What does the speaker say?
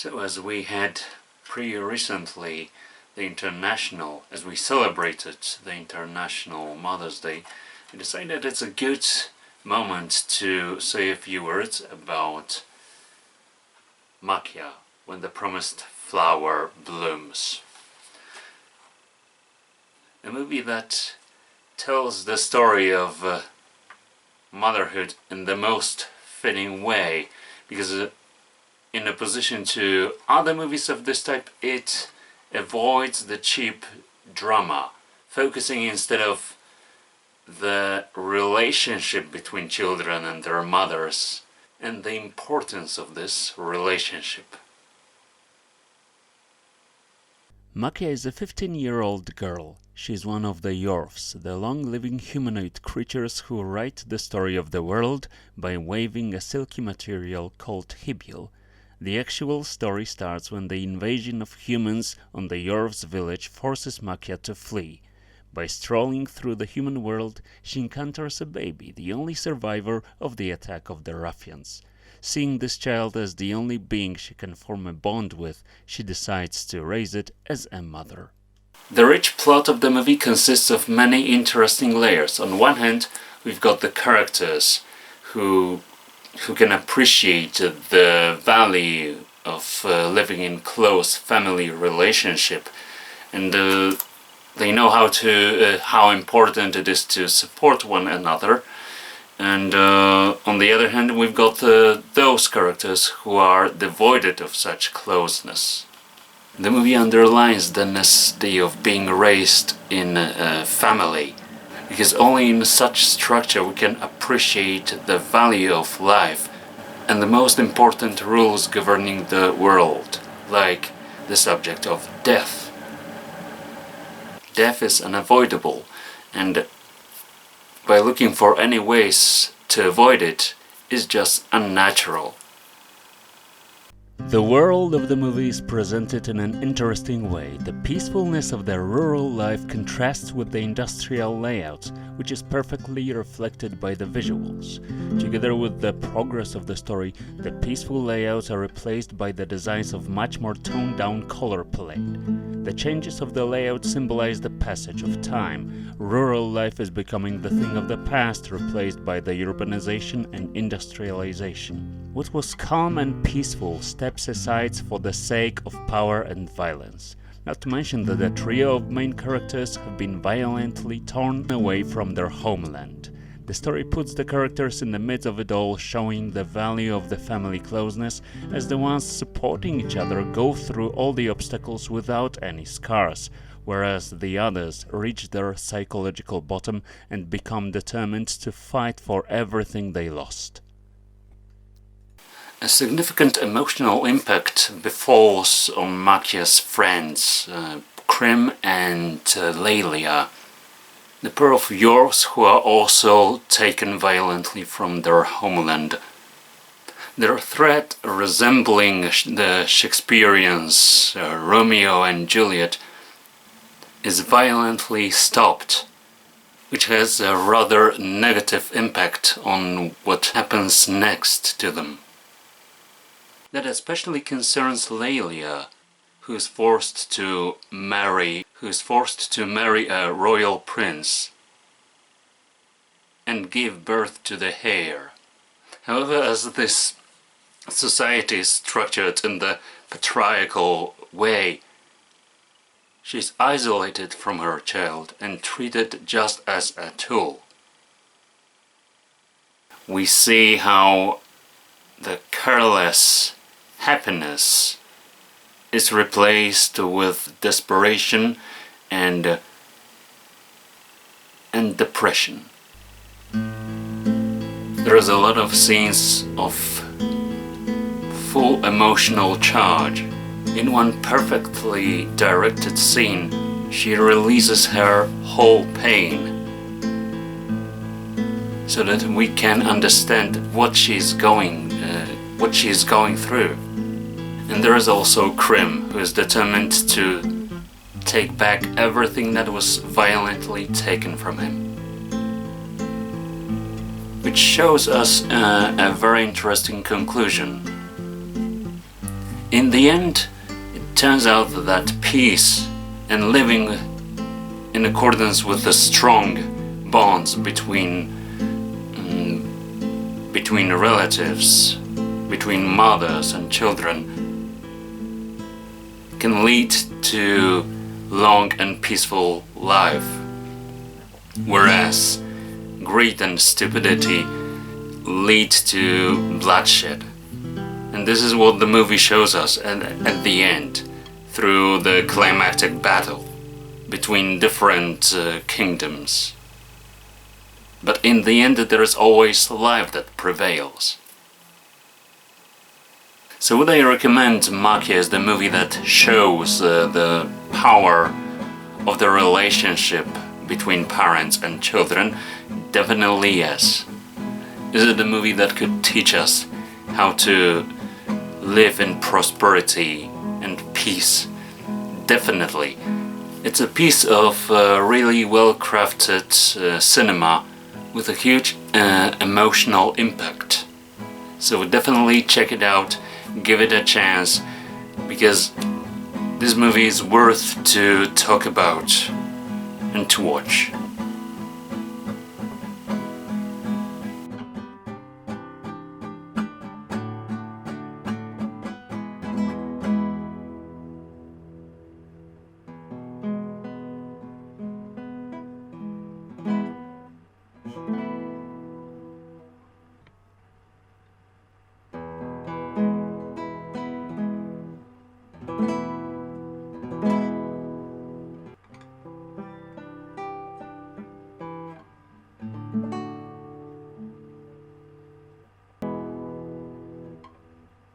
So as we had pretty recently as we celebrated the International Mother's Day, I decided it's a good moment to say a few words about Maquia, When the Promised Flower Blooms. A movie that tells the story of motherhood in the most fitting way, because in opposition to other movies of this type, it avoids the cheap drama, focusing instead of the relationship between children and their mothers and the importance of this relationship. Maquia is a 15-year-old girl. She is one of the Yorfs, the long-living humanoid creatures who write the story of the world by waving a silky material called hibule. The actual story starts when the invasion of humans on the Yorfs village forces Maquia to flee. By strolling through the human world, she encounters a baby, the only survivor of the attack of the ruffians. Seeing this child as the only being she can form a bond with, she decides to raise it as a mother. The rich plot of the movie consists of many interesting layers. On one hand, we've got the characters who can appreciate the value of living in close family relationship, and they know how important it is to support one another. And on the other hand, we've got those characters who are devoid of such closeness. The movie underlines the necessity of being raised in a family, because only in such structure we can appreciate the value of life and the most important rules governing the world, like the subject of death. Death is unavoidable, and by looking for any ways to avoid it is just unnatural. The world of the movie is presented in an interesting way. The peacefulness of the rural life contrasts with the industrial layout, which is perfectly reflected by the visuals. Together with the progress of the story, the peaceful layouts are replaced by the designs of much more toned-down color palette. The changes of the layout symbolize the passage of time. Rural life is becoming the thing of the past, replaced by the urbanization and industrialization. What was calm and peaceful steps aside for the sake of power and violence. Not to mention that the trio of main characters have been violently torn away from their homeland. The story puts the characters in the midst of it all, showing the value of the family closeness, as the ones supporting each other go through all the obstacles without any scars, whereas the others reach their psychological bottom and become determined to fight for everything they lost. A significant emotional impact befalls on Maquia's friends, Krim and Lelia, the pair of Yorks who are also taken violently from their homeland. Their threat, resembling the Shakespearean Romeo and Juliet, is violently stopped, which has a rather negative impact on what happens next to them. That especially concerns Lelia, who is forced to marry a royal prince and give birth to the heir. However, as this society is structured in the patriarchal way, she is isolated from her child and treated just as a tool. We see how the careless happiness is replaced with desperation and depression. There is a lot of scenes of full emotional charge. In one perfectly directed scene, she releases her whole pain so that we can understand what she's going through. And there is also Krim, who is determined to take back everything that was violently taken from him. Which shows us a very interesting conclusion. in the end, it turns out that peace and living in accordance with the strong bonds between relatives, between mothers and children, can lead to long and peaceful life, whereas greed and stupidity lead to bloodshed. And this is what the movie shows us at the end, through the climactic battle between different kingdoms. But in the end, there is always life that prevails. So would I recommend Maquia as the movie that shows the power of the relationship between parents and children? Definitely yes. Is it a movie that could teach us how to live in prosperity and peace? Definitely. It's a piece of really well-crafted cinema with a huge emotional impact. So definitely check it out, give it a chance, because this movie is worth to talk about and to watch.